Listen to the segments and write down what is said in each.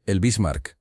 El Bismarck,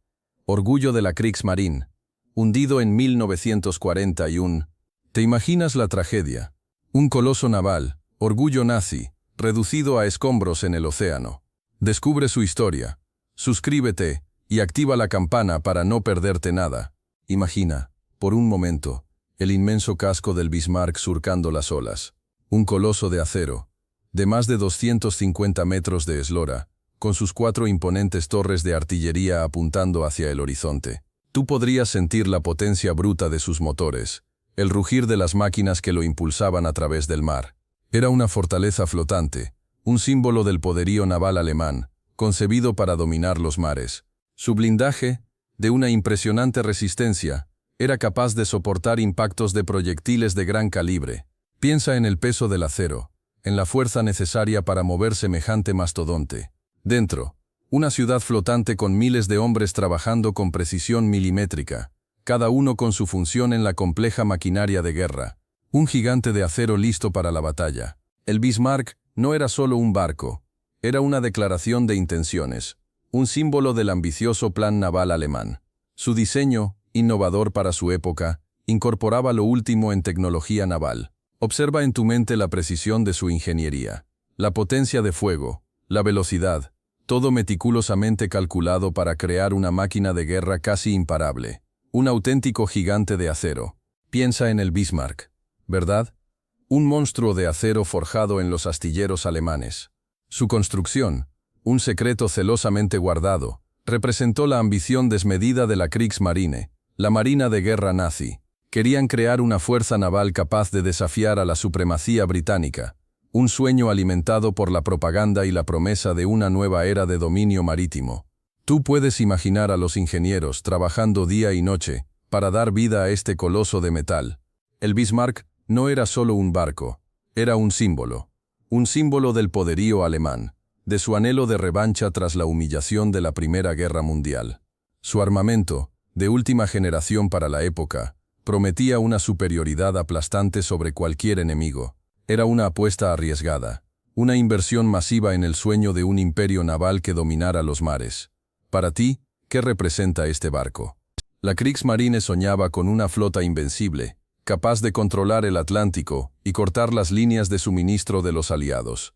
orgullo de la Kriegsmarine, hundido en 1941. ¿Te imaginas la tragedia? Un coloso naval, orgullo nazi, reducido a escombros en el océano. Descubre su historia. Suscríbete y activa la campana para no perderte nada. Imagina, por un momento, el inmenso casco del Bismarck surcando las olas. Un coloso de acero, de más de 250 metros de eslora, con sus 4 imponentes torres de artillería apuntando hacia el horizonte. Tú podrías sentir la potencia bruta de sus motores, el rugir de las máquinas que lo impulsaban a través del mar. Era una fortaleza flotante, un símbolo del poderío naval alemán, concebido para dominar los mares. Su blindaje, de una impresionante resistencia, era capaz de soportar impactos de proyectiles de gran calibre. Piensa en el peso del acero, en la fuerza necesaria para mover semejante mastodonte. Dentro, una ciudad flotante con miles de hombres trabajando con precisión milimétrica, cada uno con su función en la compleja maquinaria de guerra. Un gigante de acero listo para la batalla. El Bismarck no era solo un barco, era una declaración de intenciones, un símbolo del ambicioso plan naval alemán. Su diseño, innovador para su época, incorporaba lo último en tecnología naval. Observa en tu mente la precisión de su ingeniería, la potencia de fuego, la velocidad, todo meticulosamente calculado para crear una máquina de guerra casi imparable, un auténtico gigante de acero. Piensa en el Bismarck, ¿verdad? Un monstruo de acero forjado en los astilleros alemanes. Su construcción, un secreto celosamente guardado, representó la ambición desmedida de la Kriegsmarine, la marina de guerra nazi. Querían crear una fuerza naval capaz de desafiar a la supremacía británica, un sueño alimentado por la propaganda y la promesa de una nueva era de dominio marítimo. Tú puedes imaginar a los ingenieros trabajando día y noche para dar vida a este coloso de metal. El Bismarck no era solo un barco, era un símbolo del poderío alemán, de su anhelo de revancha tras la humillación de la Primera Guerra Mundial. Su armamento, de última generación para la época, prometía una superioridad aplastante sobre cualquier enemigo. Era una apuesta arriesgada, una inversión masiva en el sueño de un imperio naval que dominara los mares. Para ti, ¿qué representa este barco? La Kriegsmarine soñaba con una flota invencible, capaz de controlar el Atlántico y cortar las líneas de suministro de los aliados.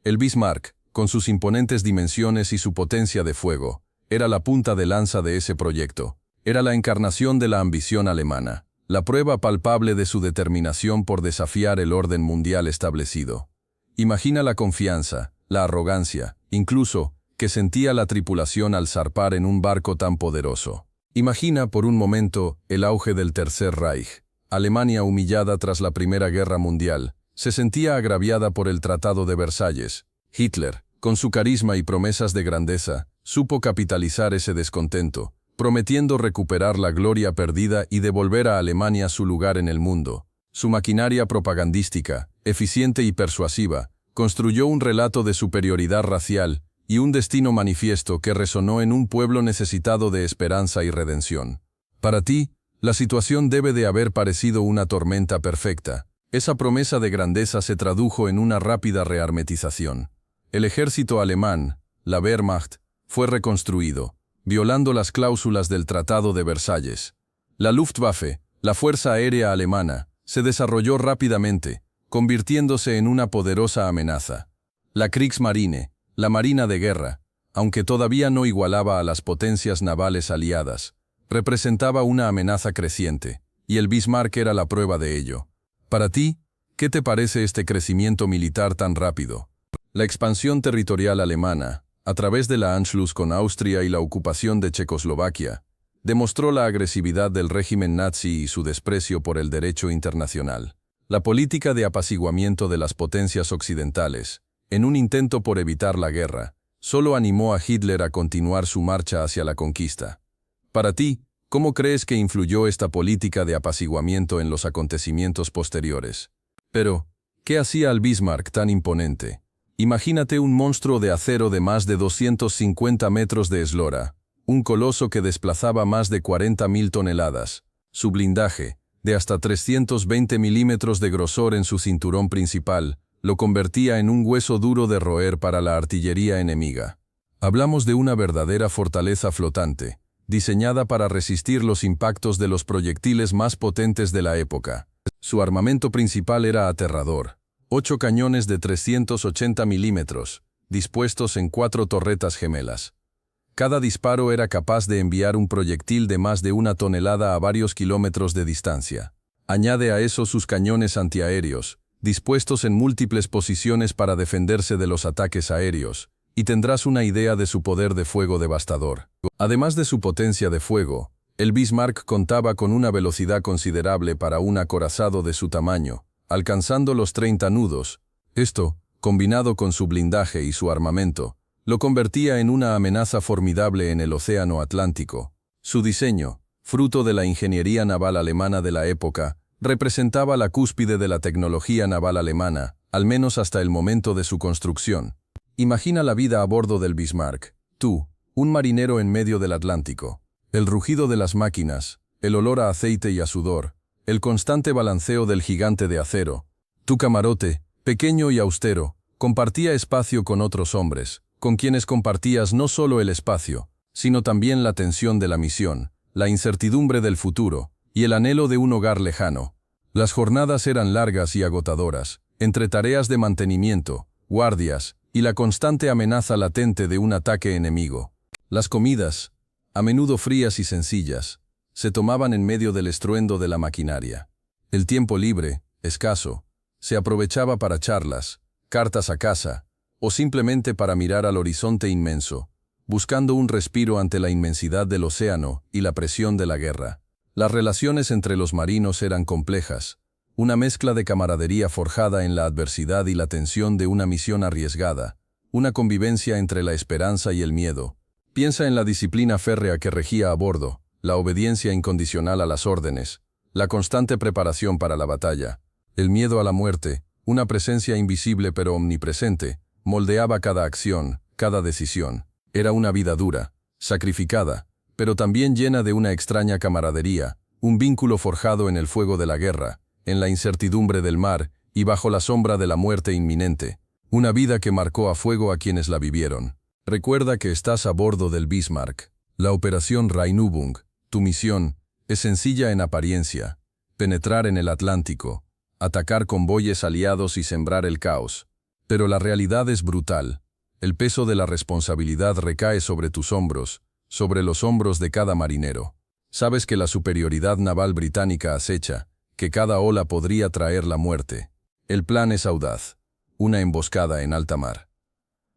El Bismarck, con sus imponentes dimensiones y su potencia de fuego, era la punta de lanza de ese proyecto. Era la encarnación de la ambición alemana, la prueba palpable de su determinación por desafiar el orden mundial establecido. Imagina la confianza, la arrogancia, incluso, que sentía la tripulación al zarpar en un barco tan poderoso. Imagina por un momento el auge del Tercer Reich. Alemania, humillada tras la Primera Guerra Mundial, se sentía agraviada por el Tratado de Versalles. Hitler, con su carisma y promesas de grandeza, supo capitalizar ese descontento, prometiendo recuperar la gloria perdida y devolver a Alemania su lugar en el mundo. Su maquinaria propagandística, eficiente y persuasiva, construyó un relato de superioridad racial y un destino manifiesto que resonó en un pueblo necesitado de esperanza y redención. Para ti, la situación debe de haber parecido una tormenta perfecta. Esa promesa de grandeza se tradujo en una rápida rearmetización. El ejército alemán, la Wehrmacht, fue reconstruido, violando las cláusulas del Tratado de Versalles. La Luftwaffe, la Fuerza Aérea Alemana, se desarrolló rápidamente, convirtiéndose en una poderosa amenaza. La Kriegsmarine, la Marina de Guerra, aunque todavía no igualaba a las potencias navales aliadas, representaba una amenaza creciente, y el Bismarck era la prueba de ello. Para ti, ¿qué te parece este crecimiento militar tan rápido? La expansión territorial alemana, a través de la Anschluss con Austria y la ocupación de Checoslovaquia, demostró la agresividad del régimen nazi y su desprecio por el derecho internacional. La política de apaciguamiento de las potencias occidentales, en un intento por evitar la guerra, solo animó a Hitler a continuar su marcha hacia la conquista. Para ti, ¿cómo crees que influyó esta política de apaciguamiento en los acontecimientos posteriores? Pero, ¿qué hacía al Bismarck tan imponente? Imagínate un monstruo de acero de más de 250 metros de eslora, un coloso que desplazaba más de 40.000 toneladas. Su blindaje, de hasta 320 milímetros de grosor en su cinturón principal, lo convertía en un hueso duro de roer para la artillería enemiga. Hablamos de una verdadera fortaleza flotante, diseñada para resistir los impactos de los proyectiles más potentes de la época. Su armamento principal era aterrador: 8 cañones de 380 milímetros, dispuestos en 4 torretas gemelas. Cada disparo era capaz de enviar un proyectil de más de 1 tonelada a varios kilómetros de distancia. Añade a eso sus cañones antiaéreos, dispuestos en múltiples posiciones para defenderse de los ataques aéreos, y tendrás una idea de su poder de fuego devastador. Además de su potencia de fuego, el Bismarck contaba con una velocidad considerable para un acorazado de su tamaño, alcanzando los 30 nudos. Esto, combinado con su blindaje y su armamento, lo convertía en una amenaza formidable en el Océano Atlántico. Su diseño, fruto de la ingeniería naval alemana de la época, representaba la cúspide de la tecnología naval alemana, al menos hasta el momento de su construcción. Imagina la vida a bordo del Bismarck, tú, un marinero en medio del Atlántico. El rugido de las máquinas, el olor a aceite y a sudor, el constante balanceo del gigante de acero. Tu camarote, pequeño y austero, compartía espacio con otros hombres, con quienes compartías no solo el espacio, sino también la tensión de la misión, la incertidumbre del futuro y el anhelo de un hogar lejano. Las jornadas eran largas y agotadoras, entre tareas de mantenimiento, guardias y la constante amenaza latente de un ataque enemigo. Las comidas, a menudo frías y sencillas, se tomaban en medio del estruendo de la maquinaria. El tiempo libre, escaso, se aprovechaba para charlas, cartas a casa, o simplemente para mirar al horizonte inmenso, buscando un respiro ante la inmensidad del océano y la presión de la guerra. Las relaciones entre los marinos eran complejas, una mezcla de camaradería forjada en la adversidad y la tensión de una misión arriesgada, una convivencia entre la esperanza y el miedo. Piensa en la disciplina férrea que regía a bordo, la obediencia incondicional a las órdenes, la constante preparación para la batalla. El miedo a la muerte, una presencia invisible pero omnipresente, moldeaba cada acción, cada decisión. Era una vida dura, sacrificada, pero también llena de una extraña camaradería, un vínculo forjado en el fuego de la guerra, en la incertidumbre del mar y bajo la sombra de la muerte inminente. Una vida que marcó a fuego a quienes la vivieron. Recuerda que estás a bordo del Bismarck. La operación Rheinübung, tu misión, es sencilla en apariencia: penetrar en el Atlántico, atacar convoyes aliados y sembrar el caos. Pero la realidad es brutal. El peso de la responsabilidad recae sobre tus hombros, sobre los hombros de cada marinero. Sabes que la superioridad naval británica acecha, que cada ola podría traer la muerte. El plan es audaz: una emboscada en alta mar.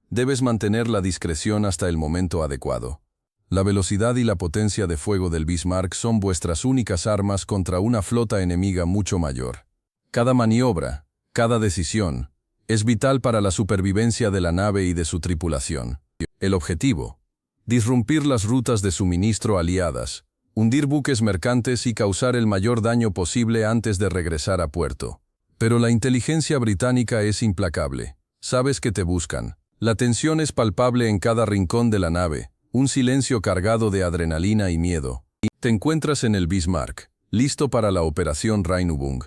Debes mantener la discreción hasta el momento adecuado. La velocidad y la potencia de fuego del Bismarck son vuestras únicas armas contra una flota enemiga mucho mayor. Cada maniobra, cada decisión, es vital para la supervivencia de la nave y de su tripulación. El objetivo: disrumpir las rutas de suministro aliadas, hundir buques mercantes y causar el mayor daño posible antes de regresar a puerto. Pero la inteligencia británica es implacable. Sabes que te buscan. La tensión es palpable en cada rincón de la nave, un silencio cargado de adrenalina y miedo. Te encuentras en el Bismarck, listo para la operación Rheinübung.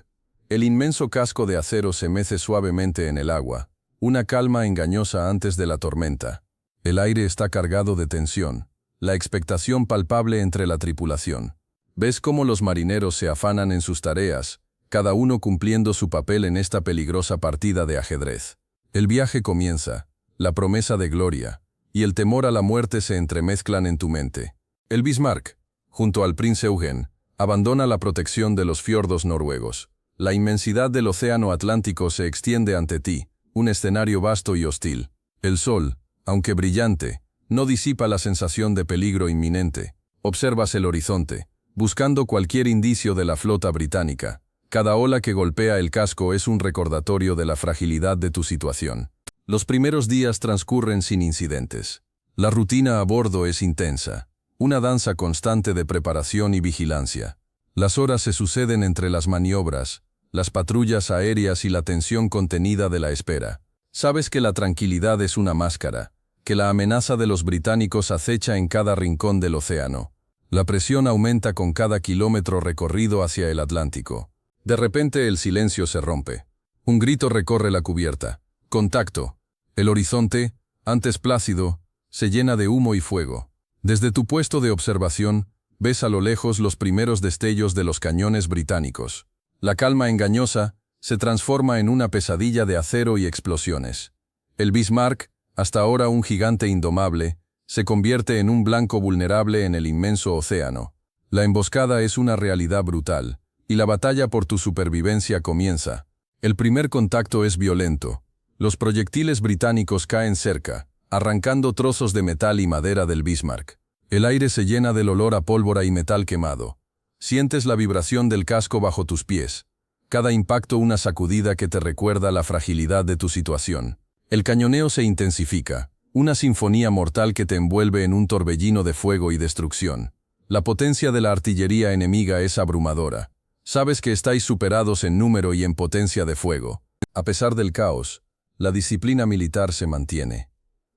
El inmenso casco de acero se mece suavemente en el agua, una calma engañosa antes de la tormenta. El aire está cargado de tensión, la expectación palpable entre la tripulación. Ves cómo los marineros se afanan en sus tareas, cada uno cumpliendo su papel en esta peligrosa partida de ajedrez. El viaje comienza, la promesa de gloria y el temor a la muerte se entremezclan en tu mente. El Bismarck, junto al Prinz Eugen, abandona la protección de los fiordos noruegos. La inmensidad del océano Atlántico se extiende ante ti, un escenario vasto y hostil. El sol, aunque brillante, no disipa la sensación de peligro inminente. Observas el horizonte, buscando cualquier indicio de la flota británica. Cada ola que golpea el casco es un recordatorio de la fragilidad de tu situación. Los primeros días transcurren sin incidentes. La rutina a bordo es intensa, una danza constante de preparación y vigilancia. Las horas se suceden entre las maniobras, las patrullas aéreas y la tensión contenida de la espera. Sabes que la tranquilidad es una máscara, que la amenaza de los británicos acecha en cada rincón del océano. La presión aumenta con cada kilómetro recorrido hacia el Atlántico. De repente el silencio se rompe. Un grito recorre la cubierta. Contacto. El horizonte, antes plácido, se llena de humo y fuego. Desde tu puesto de observación, ves a lo lejos los primeros destellos de los cañones británicos. La calma engañosa se transforma en una pesadilla de acero y explosiones. El Bismarck, hasta ahora un gigante indomable, se convierte en un blanco vulnerable en el inmenso océano. La emboscada es una realidad brutal, y la batalla por tu supervivencia comienza. El primer contacto es violento. Los proyectiles británicos caen cerca, arrancando trozos de metal y madera del Bismarck. El aire se llena del olor a pólvora y metal quemado. Sientes la vibración del casco bajo tus pies. Cada impacto una sacudida que te recuerda la fragilidad de tu situación. El cañoneo se intensifica, una sinfonía mortal que te envuelve en un torbellino de fuego y destrucción. La potencia de la artillería enemiga es abrumadora. Sabes que estáis superados en número y en potencia de fuego. A pesar del caos, la disciplina militar se mantiene.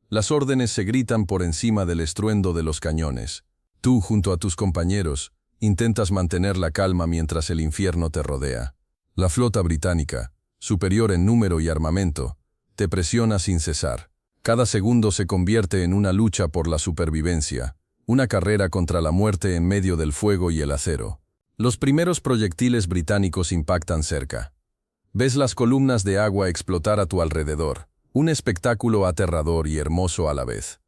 Las órdenes se gritan por encima del estruendo de los cañones. Tú, junto a tus compañeros, intentas mantener la calma mientras el infierno te rodea. La flota británica, superior en número y armamento, te presiona sin cesar. Cada segundo se convierte en una lucha por la supervivencia, una carrera contra la muerte en medio del fuego y el acero. Los primeros proyectiles británicos impactan cerca. Ves las columnas de agua explotar a tu alrededor, un espectáculo aterrador y hermoso a la vez.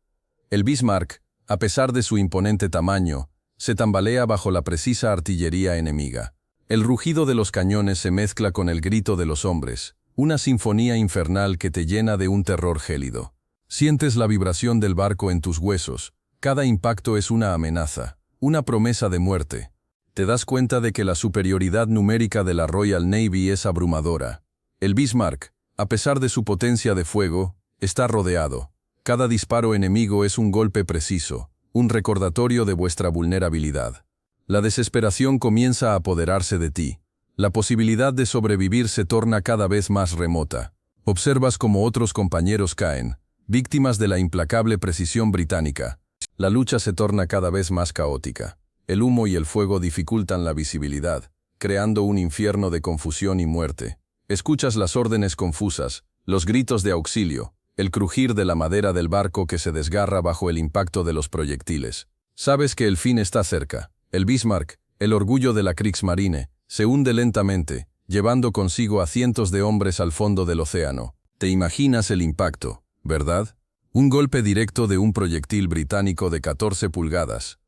El Bismarck, a pesar de su imponente tamaño, se tambalea bajo la precisa artillería enemiga. El rugido de los cañones se mezcla con el grito de los hombres, una sinfonía infernal que te llena de un terror gélido. Sientes la vibración del barco en tus huesos. Cada impacto es una amenaza, una promesa de muerte. Te das cuenta de que la superioridad numérica de la Royal Navy es abrumadora. El Bismarck, a pesar de su potencia de fuego, está rodeado. Cada disparo enemigo es un golpe preciso, un recordatorio de vuestra vulnerabilidad. La desesperación comienza a apoderarse de ti. La posibilidad de sobrevivir se torna cada vez más remota. Observas cómo otros compañeros caen, víctimas de la implacable precisión británica. La lucha se torna cada vez más caótica. El humo y el fuego dificultan la visibilidad, creando un infierno de confusión y muerte. Escuchas las órdenes confusas, los gritos de auxilio, el crujir de la madera del barco que se desgarra bajo el impacto de los proyectiles. Sabes que el fin está cerca. El Bismarck, el orgullo de la Kriegsmarine, se hunde lentamente, llevando consigo a cientos de hombres al fondo del océano. Te imaginas el impacto, ¿verdad? Un golpe directo de un proyectil británico de 14 pulgadas.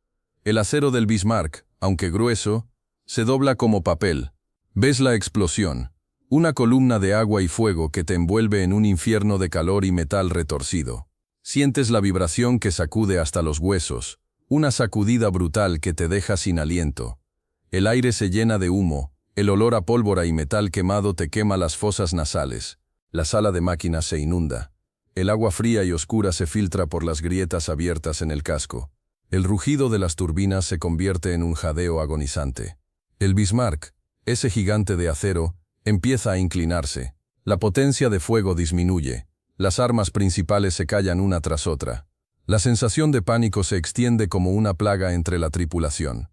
El acero del Bismarck, aunque grueso, se dobla como papel. Ves la explosión, una columna de agua y fuego que te envuelve en un infierno de calor y metal retorcido. Sientes la vibración que sacude hasta los huesos, una sacudida brutal que te deja sin aliento. El aire se llena de humo, el olor a pólvora y metal quemado te quema las fosas nasales. La sala de máquinas se inunda. El agua fría y oscura se filtra por las grietas abiertas en el casco. El rugido de las turbinas se convierte en un jadeo agonizante. El Bismarck, ese gigante de acero, empieza a inclinarse. La potencia de fuego disminuye. Las armas principales se callan una tras otra. La sensación de pánico se extiende como una plaga entre la tripulación.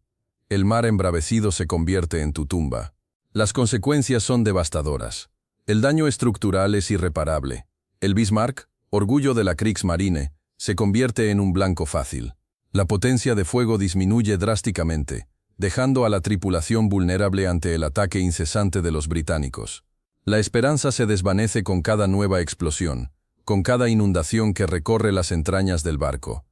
El mar embravecido se convierte en tu tumba. Las consecuencias son devastadoras. El daño estructural es irreparable. El Bismarck, orgullo de la Kriegsmarine, se convierte en un blanco fácil. La potencia de fuego disminuye drásticamente, dejando a la tripulación vulnerable ante el ataque incesante de los británicos. La esperanza se desvanece con cada nueva explosión, con cada inundación que recorre las entrañas del barco.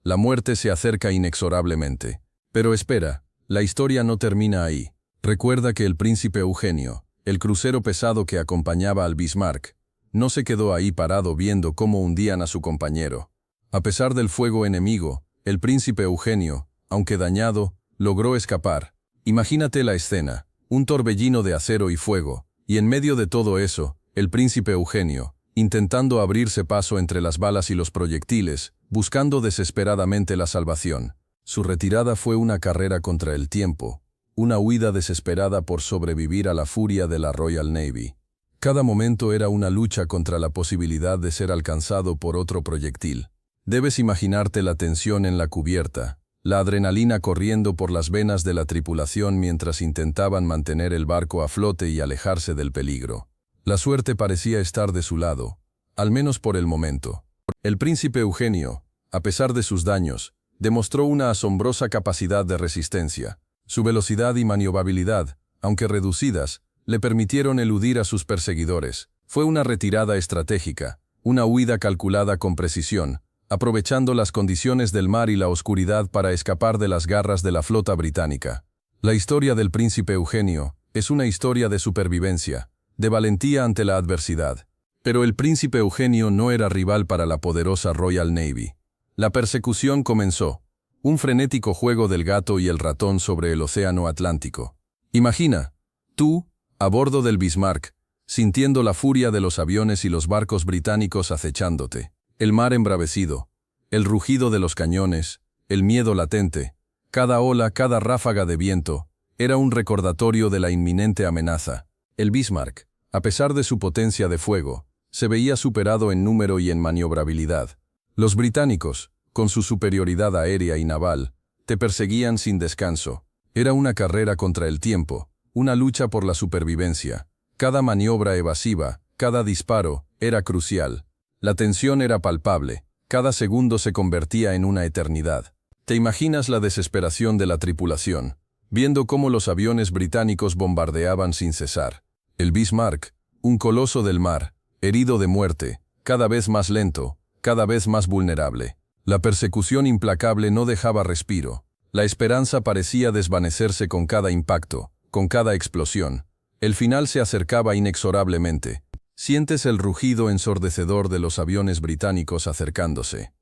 La muerte se acerca inexorablemente. Pero espera, la historia no termina ahí. Recuerda que el príncipe Eugenio, el crucero pesado que acompañaba al Bismarck, no se quedó ahí parado viendo cómo hundían a su compañero. A pesar del fuego enemigo, el príncipe Eugenio, aunque dañado, logró escapar. Imagínate la escena, un torbellino de acero y fuego, y en medio de todo eso, el príncipe Eugenio, intentando abrirse paso entre las balas y los proyectiles, buscando desesperadamente la salvación. Su retirada fue una carrera contra el tiempo, una huida desesperada por sobrevivir a la furia de la Royal Navy. Cada momento era una lucha contra la posibilidad de ser alcanzado por otro proyectil. Debes imaginarte la tensión en la cubierta, la adrenalina corriendo por las venas de la tripulación mientras intentaban mantener el barco a flote y alejarse del peligro. La suerte parecía estar de su lado, al menos por el momento. El príncipe Eugenio, A pesar de sus daños, demostró una asombrosa capacidad de resistencia. Su velocidad y maniobrabilidad, aunque reducidas, le permitieron eludir a sus perseguidores. Fue una retirada estratégica, una huida calculada con precisión, aprovechando las condiciones del mar y la oscuridad para escapar de las garras de la flota británica. La historia del príncipe Eugenio es una historia de supervivencia, de valentía ante la adversidad. Pero el príncipe Eugenio no era rival para la poderosa Royal Navy. La persecución comenzó, un frenético juego del gato y el ratón sobre el océano Atlántico. Imagina, tú, a bordo del Bismarck, sintiendo la furia de los aviones y los barcos británicos acechándote, el mar embravecido, el rugido de los cañones, el miedo latente, cada ola, cada ráfaga de viento, era un recordatorio de la inminente amenaza. El Bismarck, a pesar de su potencia de fuego, se veía superado en número y en maniobrabilidad. Los británicos, con su superioridad aérea y naval, te perseguían sin descanso. Era una carrera contra el tiempo, una lucha por la supervivencia. Cada maniobra evasiva, cada disparo, era crucial. La tensión era palpable, cada segundo se convertía en una eternidad. ¿Te imaginas la desesperación de la tripulación, viendo cómo los aviones británicos bombardeaban sin cesar? El Bismarck, un coloso del mar, herido de muerte, cada vez más lento, cada vez más vulnerable. La persecución implacable no dejaba respiro. La esperanza parecía desvanecerse con cada impacto, con cada explosión. El final se acercaba inexorablemente. Sientes el rugido ensordecedor de los aviones británicos acercándose.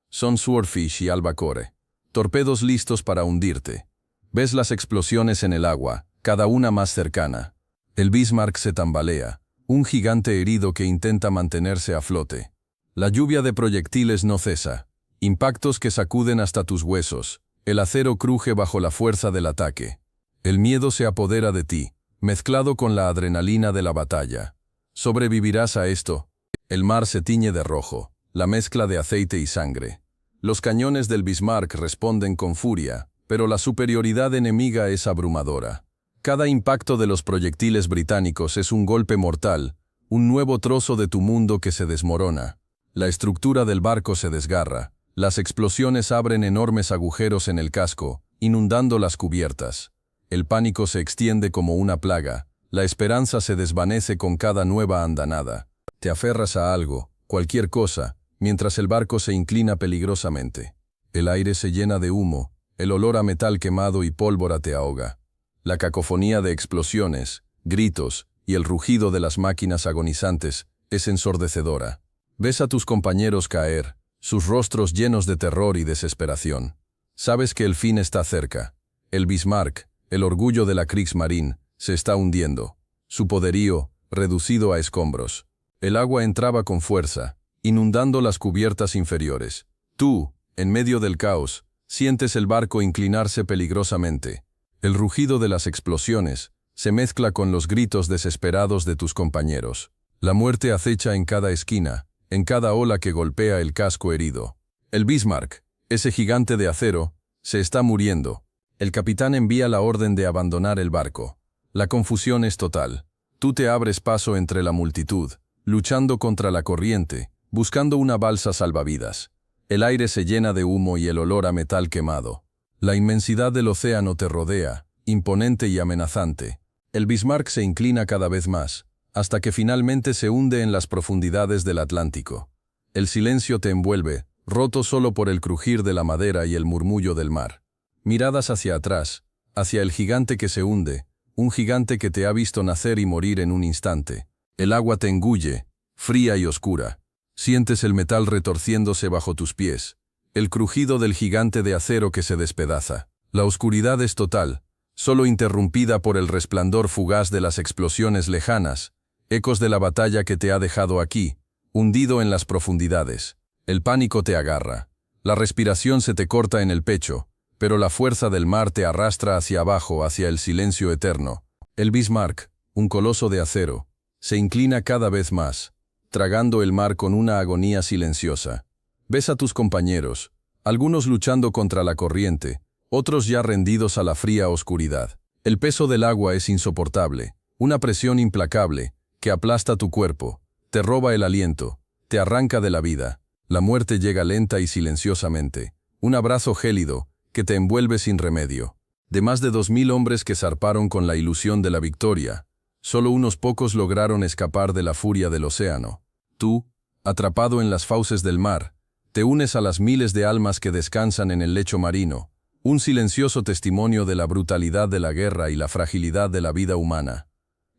Son Swordfish y Albacore, torpedos listos para hundirte. Ves las explosiones en el agua, cada una más cercana. El Bismarck se tambalea, un gigante herido que intenta mantenerse a flote. La lluvia de proyectiles no cesa, impactos que sacuden hasta tus huesos. El acero cruje bajo la fuerza del ataque. El miedo se apodera de ti, mezclado con la adrenalina de la batalla. ¿Sobrevivirás a esto? El mar se tiñe de rojo, la mezcla de aceite y sangre. Los cañones del Bismarck responden con furia, pero la superioridad enemiga es abrumadora. Cada impacto de los proyectiles británicos es un golpe mortal, un nuevo trozo de tu mundo que se desmorona. La estructura del barco se desgarra. Las explosiones abren enormes agujeros en el casco, inundando las cubiertas. El pánico se extiende como una plaga. La esperanza se desvanece con cada nueva andanada. Te aferras a algo, cualquier cosa, mientras el barco se inclina peligrosamente. El aire se llena de humo, el olor a metal quemado y pólvora te ahoga. La cacofonía de explosiones, gritos y el rugido de las máquinas agonizantes es ensordecedora. Ves a tus compañeros caer, sus rostros llenos de terror y desesperación. Sabes que el fin está cerca. El Bismarck, el orgullo de la Kriegsmarine, se está hundiendo. Su poderío, reducido a escombros. El agua entraba con fuerza, inundando las cubiertas inferiores. Tú, en medio del caos, sientes el barco inclinarse peligrosamente. El rugido de las explosiones se mezcla con los gritos desesperados de tus compañeros. La muerte acecha en cada esquina, en cada ola que golpea el casco herido. El Bismarck, ese gigante de acero, se está muriendo. El capitán envía la orden de abandonar el barco. La confusión es total. Tú te abres paso entre la multitud, luchando contra la corriente, buscando una balsa salvavidas. El aire se llena de humo y el olor a metal quemado. La inmensidad del océano te rodea, imponente y amenazante. El Bismarck se inclina cada vez más, hasta que finalmente se hunde en las profundidades del Atlántico. El silencio te envuelve, roto solo por el crujir de la madera y el murmullo del mar. Miradas hacia atrás, hacia el gigante que se hunde, un gigante que te ha visto nacer y morir en un instante. El agua te engulle, fría y oscura. Sientes el metal retorciéndose bajo tus pies, el crujido del gigante de acero que se despedaza. La oscuridad es total, solo interrumpida por el resplandor fugaz de las explosiones lejanas, ecos de la batalla que te ha dejado aquí, hundido en las profundidades. El pánico te agarra. La respiración se te corta en el pecho, pero la fuerza del mar te arrastra hacia abajo, hacia el silencio eterno. El Bismarck, un coloso de acero, se inclina cada vez más, tragando el mar con una agonía silenciosa. Ves a tus compañeros, algunos luchando contra la corriente, otros ya rendidos a la fría oscuridad. El peso del agua es insoportable, una presión implacable, que aplasta tu cuerpo, te roba el aliento, te arranca de la vida. La muerte llega lenta y silenciosamente, un abrazo gélido que te envuelve sin remedio. De más de 2000 hombres que zarparon con la ilusión de la victoria, solo unos pocos lograron escapar de la furia del océano. Tú, atrapado en las fauces del mar, te unes a las miles de almas que descansan en el lecho marino, un silencioso testimonio de la brutalidad de la guerra y la fragilidad de la vida humana.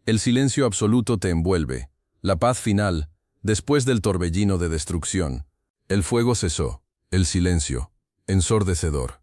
El silencio absoluto te envuelve, la paz final, después del torbellino de destrucción. El fuego cesó, el silencio, ensordecedor.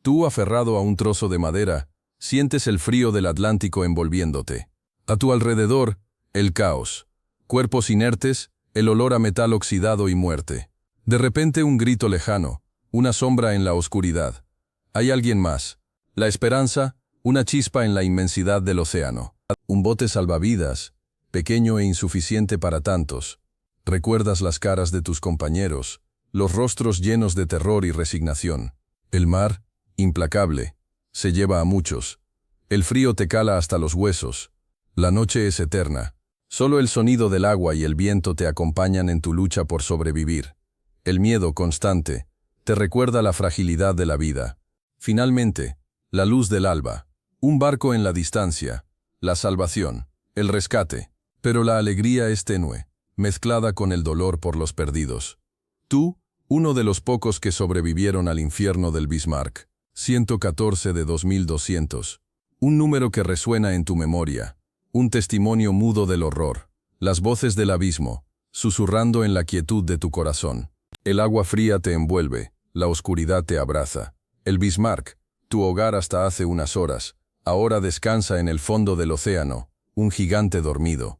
Tú, aferrado a un trozo de madera, sientes el frío del Atlántico envolviéndote. A tu alrededor, el caos. Cuerpos inertes, el olor a metal oxidado y muerte. De repente un grito lejano, una sombra en la oscuridad. Hay alguien más. La esperanza, una chispa en la inmensidad del océano. Un bote salvavidas, pequeño e insuficiente para tantos. Recuerdas las caras de tus compañeros, los rostros llenos de terror y resignación. El mar, implacable, se lleva a muchos. El frío te cala hasta los huesos. La noche es eterna. Solo el sonido del agua y el viento te acompañan en tu lucha por sobrevivir. El miedo constante te recuerda la fragilidad de la vida. Finalmente, la luz del alba. Un barco en la distancia. La salvación. El rescate. Pero la alegría es tenue, mezclada con el dolor por los perdidos. Tú, uno de los pocos que sobrevivieron al infierno del Bismarck. 114 de 2200. Un número que resuena en tu memoria. Un testimonio mudo del horror. Las voces del abismo, susurrando en la quietud de tu corazón. El agua fría te envuelve, la oscuridad te abraza. El Bismarck, tu hogar hasta hace unas horas, ahora descansa en el fondo del océano, un gigante dormido.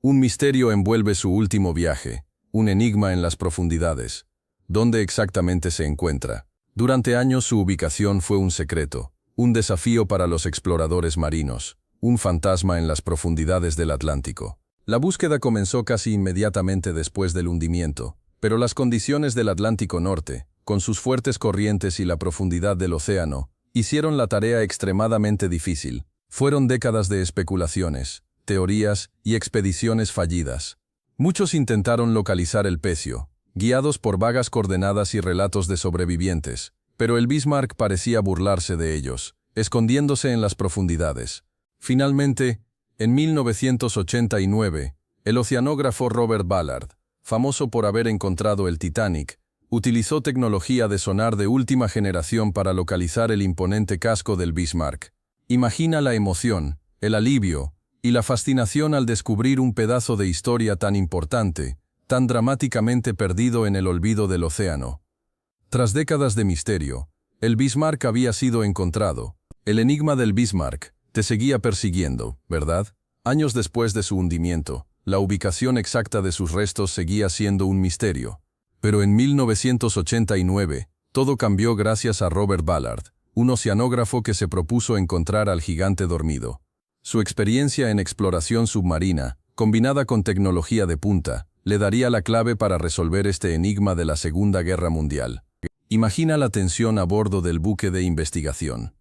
Un misterio envuelve su último viaje, un enigma en las profundidades. ¿Dónde exactamente se encuentra? Durante años su ubicación fue un secreto, un desafío para los exploradores marinos, un fantasma en las profundidades del Atlántico. La búsqueda comenzó casi inmediatamente después del hundimiento, pero las condiciones del Atlántico Norte, con sus fuertes corrientes y la profundidad del océano, hicieron la tarea extremadamente difícil. Fueron décadas de especulaciones, teorías y expediciones fallidas. Muchos intentaron localizar el pecio, guiados por vagas coordenadas y relatos de sobrevivientes, pero el Bismarck parecía burlarse de ellos, escondiéndose en las profundidades. Finalmente, en 1989, el oceanógrafo Robert Ballard, famoso por haber encontrado el Titanic, utilizó tecnología de sonar de última generación para localizar el imponente casco del Bismarck. Imagina la emoción, el alivio y la fascinación al descubrir un pedazo de historia tan importante, tan dramáticamente perdido en el olvido del océano. Tras décadas de misterio, el Bismarck había sido encontrado. El enigma del Bismarck te seguía persiguiendo, ¿verdad? Años después de su hundimiento, la ubicación exacta de sus restos seguía siendo un misterio. Pero en 1989, todo cambió gracias a Robert Ballard, un oceanógrafo que se propuso encontrar al gigante dormido. Su experiencia en exploración submarina, combinada con tecnología de punta, le daría la clave para resolver este enigma de la Segunda Guerra Mundial. Imagina la tensión a bordo del buque de investigación.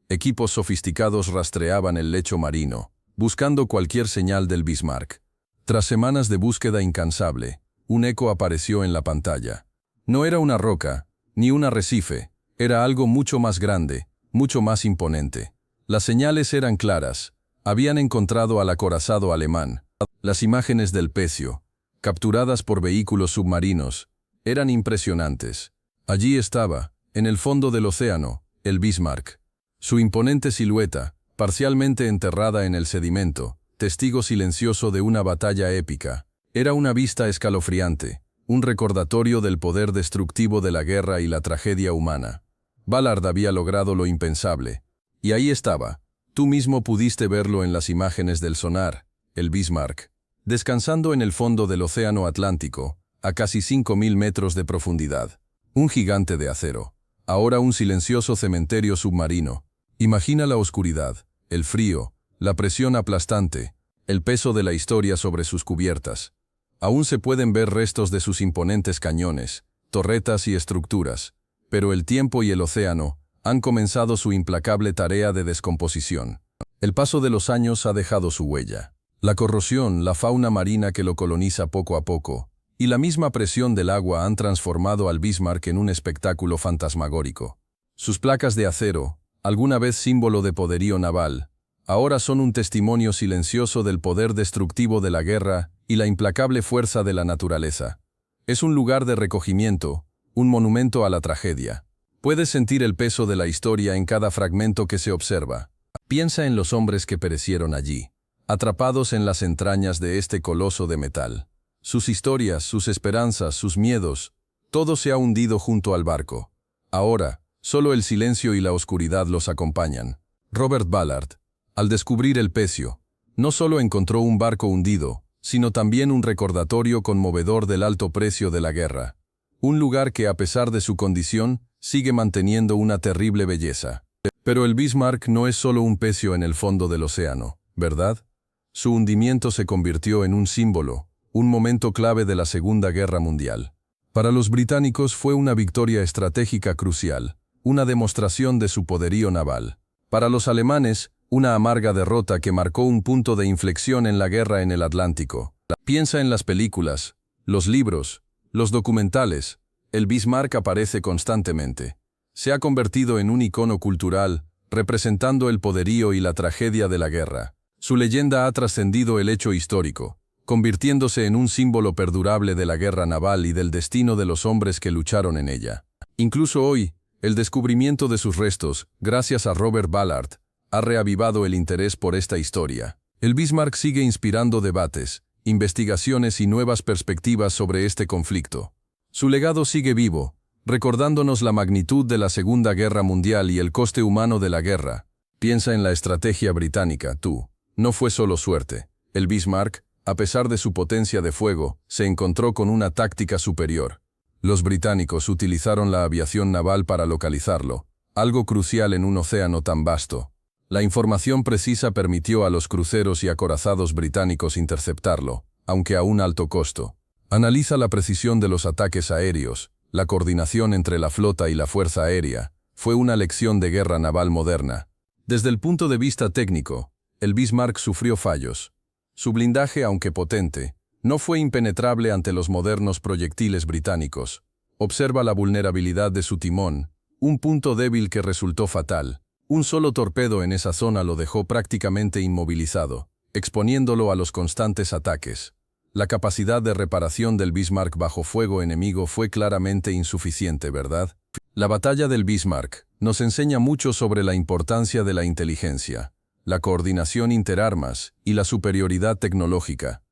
Equipos sofisticados rastreaban el lecho marino, buscando cualquier señal del Bismarck. Tras semanas de búsqueda incansable, un eco apareció en la pantalla. No era una roca, ni un arrecife, era algo mucho más grande, mucho más imponente. Las señales eran claras. Habían encontrado al acorazado alemán. Las imágenes del pecio, capturadas por vehículos submarinos, eran impresionantes. Allí estaba, en el fondo del océano, el Bismarck. Su imponente silueta, parcialmente enterrada en el sedimento, testigo silencioso de una batalla épica. Era una vista escalofriante, un recordatorio del poder destructivo de la guerra y la tragedia humana. Ballard había logrado lo impensable. Y ahí estaba. Tú mismo pudiste verlo en las imágenes del sonar, el Bismarck, descansando en el fondo del océano Atlántico, a casi 5000 metros de profundidad. Un gigante de acero. Ahora un silencioso cementerio submarino. Imagina la oscuridad, el frío, la presión aplastante, el peso de la historia sobre sus cubiertas. Aún se pueden ver restos de sus imponentes cañones, torretas y estructuras, pero el tiempo y el océano han comenzado su implacable tarea de descomposición. El paso de los años ha dejado su huella. La corrosión, la fauna marina que lo coloniza poco a poco, y la misma presión del agua han transformado al Bismarck en un espectáculo fantasmagórico. Sus placas de acero, alguna vez símbolo de poderío naval, ahora son un testimonio silencioso del poder destructivo de la guerra y la implacable fuerza de la naturaleza. Es un lugar de recogimiento, un monumento a la tragedia. Puedes sentir el peso de la historia en cada fragmento que se observa. Piensa en los hombres que perecieron allí, atrapados en las entrañas de este coloso de metal. Sus historias, sus esperanzas, sus miedos, todo se ha hundido junto al barco. Ahora, solo el silencio y la oscuridad los acompañan. Robert Ballard, al descubrir el pecio, no solo encontró un barco hundido, sino también un recordatorio conmovedor del alto precio de la guerra. Un lugar que, a pesar de su condición, sigue manteniendo una terrible belleza. Pero el Bismarck no es solo un pecio en el fondo del océano, ¿verdad? Su hundimiento se convirtió en un símbolo, un momento clave de la Segunda Guerra Mundial. Para los británicos fue una victoria estratégica crucial, una demostración de su poderío naval. Para los alemanes, una amarga derrota que marcó un punto de inflexión en la guerra en el Atlántico. Piensa en las películas, los libros, los documentales. El Bismarck aparece constantemente. Se ha convertido en un icono cultural, representando el poderío y la tragedia de la guerra. Su leyenda ha trascendido el hecho histórico, convirtiéndose en un símbolo perdurable de la guerra naval y del destino de los hombres que lucharon en ella. Incluso hoy, el descubrimiento de sus restos, gracias a Robert Ballard, ha reavivado el interés por esta historia. El Bismarck sigue inspirando debates, investigaciones y nuevas perspectivas sobre este conflicto. Su legado sigue vivo, recordándonos la magnitud de la Segunda Guerra Mundial y el coste humano de la guerra. Piensa en la estrategia británica, tú. No fue solo suerte. El Bismarck, a pesar de su potencia de fuego, se encontró con una táctica superior. Los británicos utilizaron la aviación naval para localizarlo, algo crucial en un océano tan vasto. La información precisa permitió a los cruceros y acorazados británicos interceptarlo, aunque a un alto costo. Analiza la precisión de los ataques aéreos, la coordinación entre la flota y la fuerza aérea. Fue una lección de guerra naval moderna. Desde el punto de vista técnico, el Bismarck sufrió fallos. Su blindaje, aunque potente, no fue impenetrable ante los modernos proyectiles británicos. Observa la vulnerabilidad de su timón, un punto débil que resultó fatal. Un solo torpedo en esa zona lo dejó prácticamente inmovilizado, exponiéndolo a los constantes ataques. La capacidad de reparación del Bismarck bajo fuego enemigo fue claramente insuficiente, ¿verdad? La batalla del Bismarck nos enseña mucho sobre la importancia de la inteligencia, la coordinación interarmas y la superioridad tecnológica.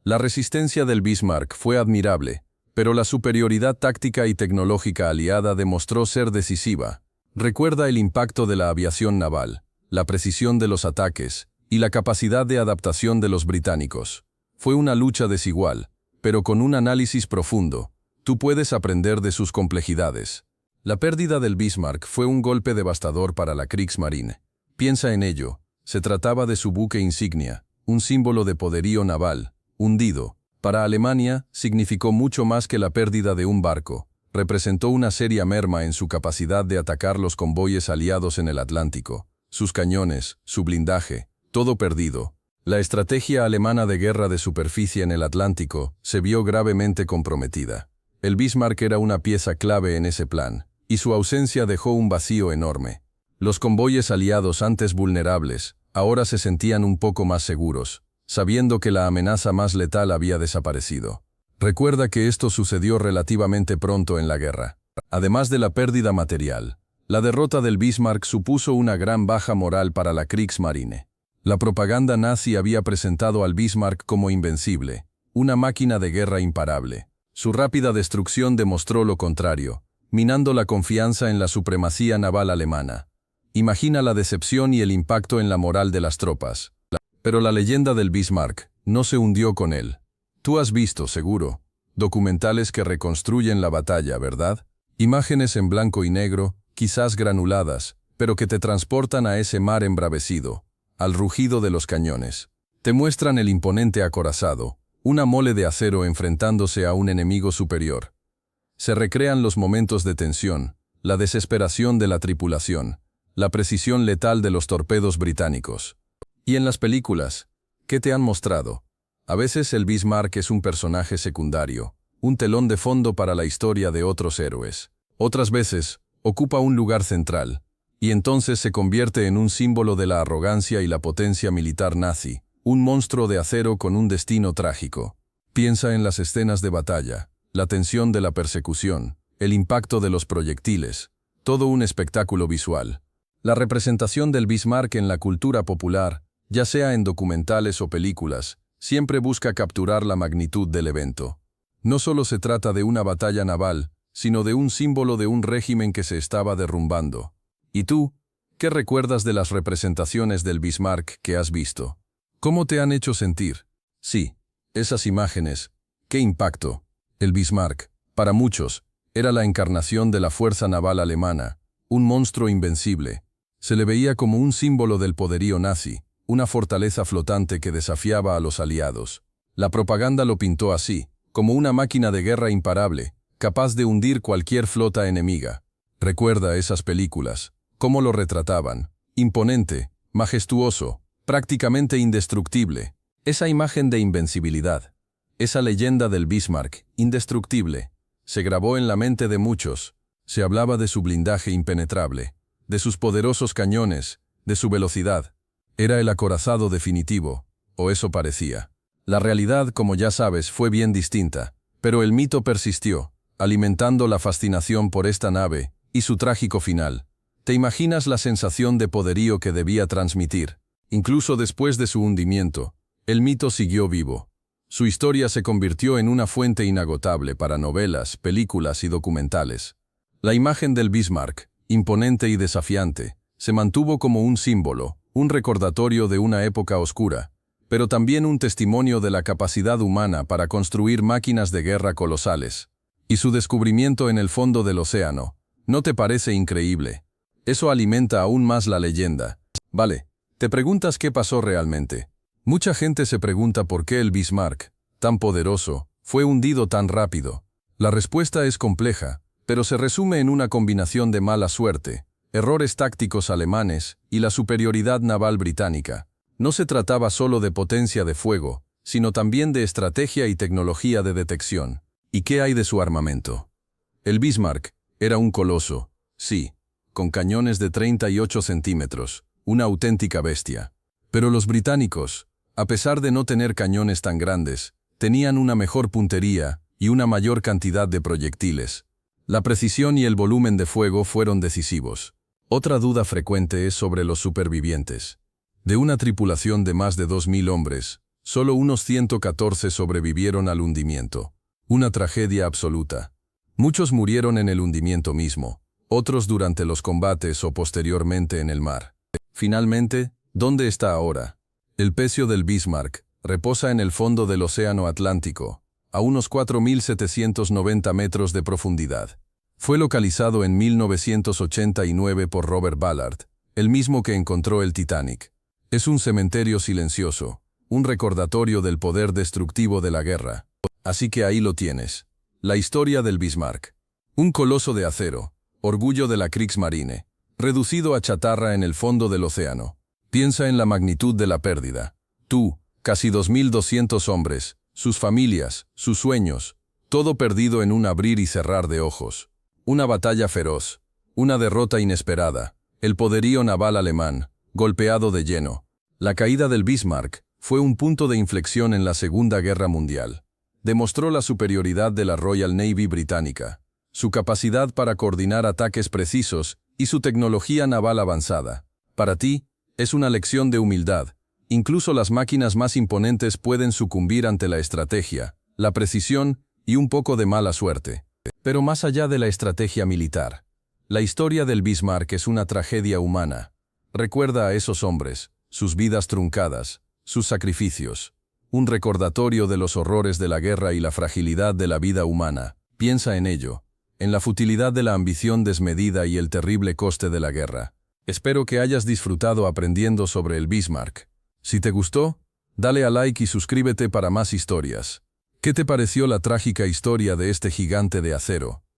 La resistencia del Bismarck fue admirable, pero la superioridad táctica y tecnológica aliada demostró ser decisiva. Recuerda el impacto de la aviación naval, la precisión de los ataques y la capacidad de adaptación de los británicos. Fue una lucha desigual, pero con un análisis profundo, tú puedes aprender de sus complejidades. La pérdida del Bismarck fue un golpe devastador para la Kriegsmarine. Piensa en ello. Se trataba de su buque insignia, un símbolo de poderío naval, hundido. Para Alemania, significó mucho más que la pérdida de un barco. Representó una seria merma en su capacidad de atacar los convoyes aliados en el Atlántico. Sus cañones, su blindaje, todo perdido. La estrategia alemana de guerra de superficie en el Atlántico se vio gravemente comprometida. El Bismarck era una pieza clave en ese plan, y su ausencia dejó un vacío enorme. Los convoyes aliados antes vulnerables, ahora se sentían un poco más seguros, sabiendo que la amenaza más letal había desaparecido. Recuerda que esto sucedió relativamente pronto en la guerra. Además de la pérdida material, la derrota del Bismarck supuso una gran baja moral para la Kriegsmarine. La propaganda nazi había presentado al Bismarck como invencible, una máquina de guerra imparable. Su rápida destrucción demostró lo contrario, minando la confianza en la supremacía naval alemana. Imagina la decepción y el impacto en la moral de las tropas. Pero la leyenda del Bismarck no se hundió con él. Tú has visto, seguro, documentales que reconstruyen la batalla, ¿verdad? Imágenes en blanco y negro, quizás granuladas, pero que te transportan a ese mar embravecido, al rugido de los cañones. Te muestran el imponente acorazado, una mole de acero enfrentándose a un enemigo superior. Se recrean los momentos de tensión, la desesperación de la tripulación, la precisión letal de los torpedos británicos. Y en las películas, ¿qué te han mostrado? A veces el Bismarck es un personaje secundario, un telón de fondo para la historia de otros héroes. Otras veces, ocupa un lugar central, y entonces se convierte en un símbolo de la arrogancia y la potencia militar nazi, un monstruo de acero con un destino trágico. Piensa en las escenas de batalla, la tensión de la persecución, el impacto de los proyectiles, todo un espectáculo visual. La representación del Bismarck en la cultura popular, ya sea en documentales o películas, siempre busca capturar la magnitud del evento. No solo se trata de una batalla naval, sino de un símbolo de un régimen que se estaba derrumbando. ¿Y tú? ¿Qué recuerdas de las representaciones del Bismarck que has visto? ¿Cómo te han hecho sentir? Sí, esas imágenes. ¡Qué impacto! El Bismarck, para muchos, era la encarnación de la fuerza naval alemana, un monstruo invencible. Se le veía como un símbolo del poderío nazi, una fortaleza flotante que desafiaba a los aliados. La propaganda lo pintó así, como una máquina de guerra imparable, capaz de hundir cualquier flota enemiga. Recuerda esas películas, cómo lo retrataban, imponente, majestuoso, prácticamente indestructible. Esa imagen de invencibilidad, esa leyenda del Bismarck, indestructible, se grabó en la mente de muchos. Se hablaba de su blindaje impenetrable, de sus poderosos cañones, de su velocidad. Era el acorazado definitivo, o eso parecía. La realidad, como ya sabes, fue bien distinta, pero el mito persistió, alimentando la fascinación por esta nave y su trágico final. ¿Te imaginas la sensación de poderío que debía transmitir? Incluso después de su hundimiento, el mito siguió vivo. Su historia se convirtió en una fuente inagotable para novelas, películas y documentales. La imagen del Bismarck, imponente y desafiante, se mantuvo como un símbolo, un recordatorio de una época oscura, pero también un testimonio de la capacidad humana para construir máquinas de guerra colosales. Y su descubrimiento en el fondo del océano, ¿no te parece increíble? Eso alimenta aún más la leyenda. Vale, te preguntas qué pasó realmente. Mucha gente se pregunta por qué el Bismarck, tan poderoso, fue hundido tan rápido. La respuesta es compleja, pero se resume en una combinación de mala suerte, errores tácticos alemanes y la superioridad naval británica. No se trataba solo de potencia de fuego, sino también de estrategia y tecnología de detección. ¿Y qué hay de su armamento? El Bismarck era un coloso, sí, con cañones de 38 centímetros, una auténtica bestia. Pero los británicos, a pesar de no tener cañones tan grandes, tenían una mejor puntería y una mayor cantidad de proyectiles. La precisión y el volumen de fuego fueron decisivos. Otra duda frecuente es sobre los supervivientes. De una tripulación de más de 2.000 hombres, solo unos 114 sobrevivieron al hundimiento. Una tragedia absoluta. Muchos murieron en el hundimiento mismo, otros durante los combates o posteriormente en el mar. Finalmente, ¿dónde está ahora? El pecio del Bismarck reposa en el fondo del Océano Atlántico, a unos 4.790 metros de profundidad. Fue localizado en 1989 por Robert Ballard, el mismo que encontró el Titanic. Es un cementerio silencioso, un recordatorio del poder destructivo de la guerra. Así que ahí lo tienes. La historia del Bismarck. Un coloso de acero, orgullo de la Kriegsmarine, reducido a chatarra en el fondo del océano. Piensa en la magnitud de la pérdida. Tú, casi 2.200 hombres, sus familias, sus sueños, todo perdido en un abrir y cerrar de ojos. Una batalla feroz, una derrota inesperada, el poderío naval alemán, golpeado de lleno. La caída del Bismarck fue un punto de inflexión en la Segunda Guerra Mundial. Demostró la superioridad de la Royal Navy británica, su capacidad para coordinar ataques precisos y su tecnología naval avanzada. Para ti, es una lección de humildad. Incluso las máquinas más imponentes pueden sucumbir ante la estrategia, la precisión y un poco de mala suerte. Pero más allá de la estrategia militar, la historia del Bismarck es una tragedia humana. Recuerda a esos hombres, sus vidas truncadas, sus sacrificios. Un recordatorio de los horrores de la guerra y la fragilidad de la vida humana. Piensa en ello, en la futilidad de la ambición desmedida y el terrible coste de la guerra. Espero que hayas disfrutado aprendiendo sobre el Bismarck. Si te gustó, dale a like y suscríbete para más historias. ¿Qué te pareció la trágica historia de este gigante de acero?